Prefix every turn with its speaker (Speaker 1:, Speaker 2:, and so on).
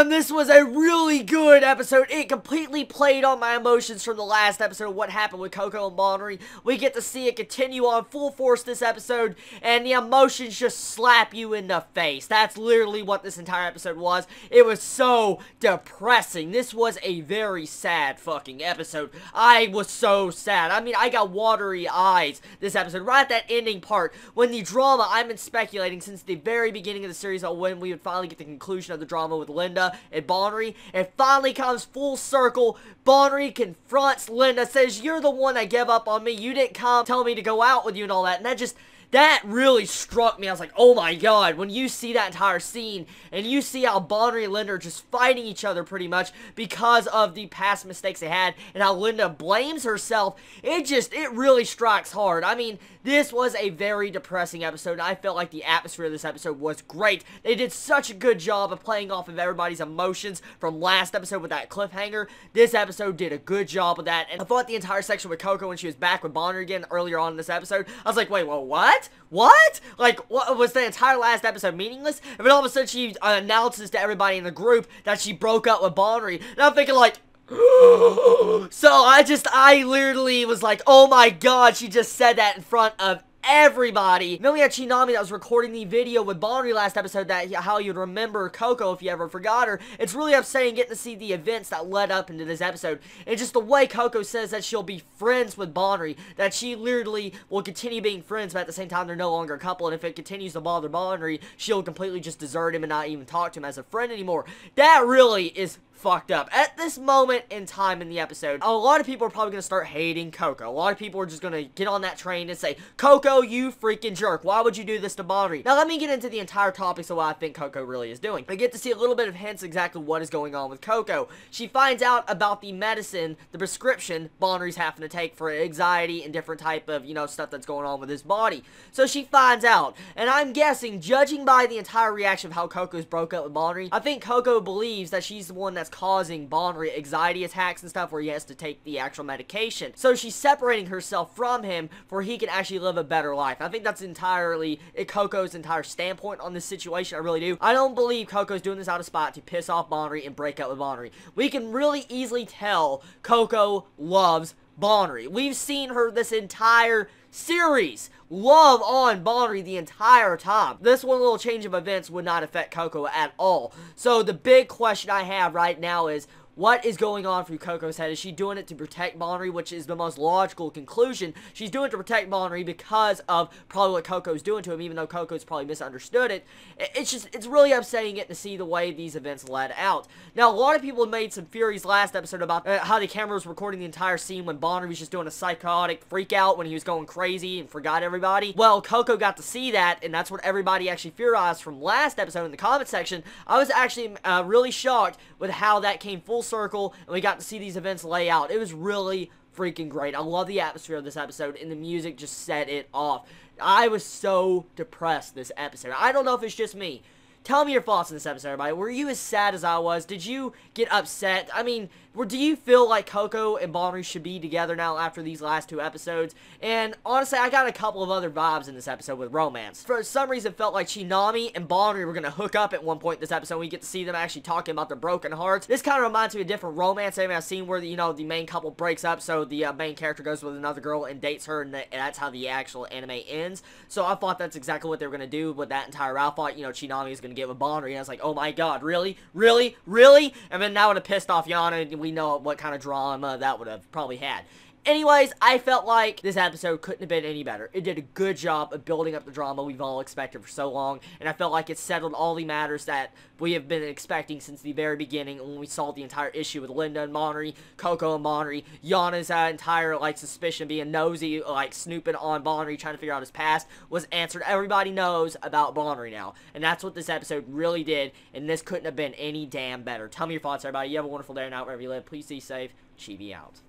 Speaker 1: damn, this was a really good episode. It completely played on my emotions from the last episode of what happened with Coco and Bonnery. We get to see it continue on full force this episode, and the emotions just slap you in the face. That's literally what this entire episode was. It was so depressing. This was a very sad fucking episode. I was so sad. I mean, I got watery eyes this episode. Right at that ending part, when the drama, I've been speculating since the very beginning of the series on when we would finally get the conclusion of the drama with Linda and Bonnery. It finally comes full circle. Bonnery confronts Linda, says, "You're the one that gave up on me. You didn't come tell me to go out with you," and all that. And that really struck me. I was like, oh my god, when you see that entire scene, and you see how Bonnery and Linda are just fighting each other pretty much because of the past mistakes they had, and how Linda blames herself, it really strikes hard. I mean, this was a very depressing episode, and I felt like the atmosphere of this episode was great. They did such a good job of playing off of everybody's emotions from last episode with that cliffhanger. This episode did a good job of that, and I thought the entire section with Coco when she was back with Bonnery again earlier on in this episode, I was like, wait, well, what? What? Like, what was the entire last episode meaningless? And then all of a sudden she announces to everybody in the group that she broke up with Bonnery. And I'm thinking like, so I literally was like, oh my god, she just said that in front of everybody. And then we had Chinami that was recording the video with Bonnery last episode, that how you'd remember Coco if you ever forgot her. It's really upsetting getting to see the events that led up into this episode, and just the way Coco says that she'll be friends with Bonnery, that she literally will continue being friends, but at the same time they're no longer a couple, and if it continues to bother Bonnery, she'll completely just desert him and not even talk to him as a friend anymore. That really is fucked up. At this moment in time in the episode, a lot of people are probably going to start hating Coco. A lot of people are just going to get on that train and say, Coco, you freaking jerk. Why would you do this to Bonnery? Now, let me get into the entire topics of what I think Coco really is doing. I get to see a little bit of hints exactly what is going on with Coco. She finds out about the medicine, the prescription Bonnery's having to take for anxiety and different type of, stuff that's going on with his body. So she finds out, and I'm guessing, judging by the entire reaction of how Coco's broke up with Bonnery, I think Coco believes that she's the one that's causing Bonnery anxiety attacks and stuff where he has to take the actual medication. So she's separating herself from him for he can actually live a better life. I think that's entirely Coco's entire standpoint on this situation. I really do. I don't believe Coco's doing this out of spite to piss off Bonnery and break up with Bonnery. We can really easily tell Coco loves Bonnery. We've seen her this entire series love on Bonnery the entire time. This one little change of events would not affect Coco at all. So the big question I have right now is, what is going on through Coco's head? Is she doing it to protect Bonnery, which is the most logical conclusion? She's doing it to protect Bonnery because of probably what Coco's doing to him, even though Coco's probably misunderstood it. It's really upsetting it to see the way these events led out. Now, a lot of people made some theories last episode about how the camera was recording the entire scene when Bonnery was just doing a psychotic freak out when he was going crazy and forgot everybody. Well, Coco got to see that, and that's what everybody actually theorized from last episode in the comment section. I was actually really shocked with how that came full circle, and we got to see these events lay out. It was really freaking great. I love the atmosphere of this episode, and the music just set it off. I was so depressed this episode. I don't know if it's just me. Tell me your thoughts on this episode, everybody. Were you as sad as I was? Did you get upset? I mean, do you feel like Coco and Bonnery should be together now after these last two episodes? And honestly, I got a couple of other vibes in this episode with romance. For some reason, it felt like Chinami and Bonnery were going to hook up at one point in this episode. We get to see them actually talking about their broken hearts. This kind of reminds me of a different romance I've seen where, the main couple breaks up, so the main character goes with another girl and dates her, and that's how the actual anime ends. So I thought that's exactly what they were going to do with that entire route. I thought, Chinami was going to get with Bonnery, and I was like, oh my god, really? Really? Really? And then that would have pissed off Yana, and we know what kind of drama that would have probably had. Anyways, I felt like this episode couldn't have been any better. It did a good job of building up the drama we've all expected for so long, and I felt like it settled all the matters that we have been expecting since the very beginning when we saw the entire issue with Linda and Bonnery, Coco and Bonnery, Yana's entire, suspicion being nosy, snooping on Bonnery, trying to figure out his past, was answered. Everybody knows about Bonnery now, and that's what this episode really did, and this couldn't have been any damn better. Tell me your thoughts, everybody. You have a wonderful day or night wherever you live. Please stay safe. Chibi out.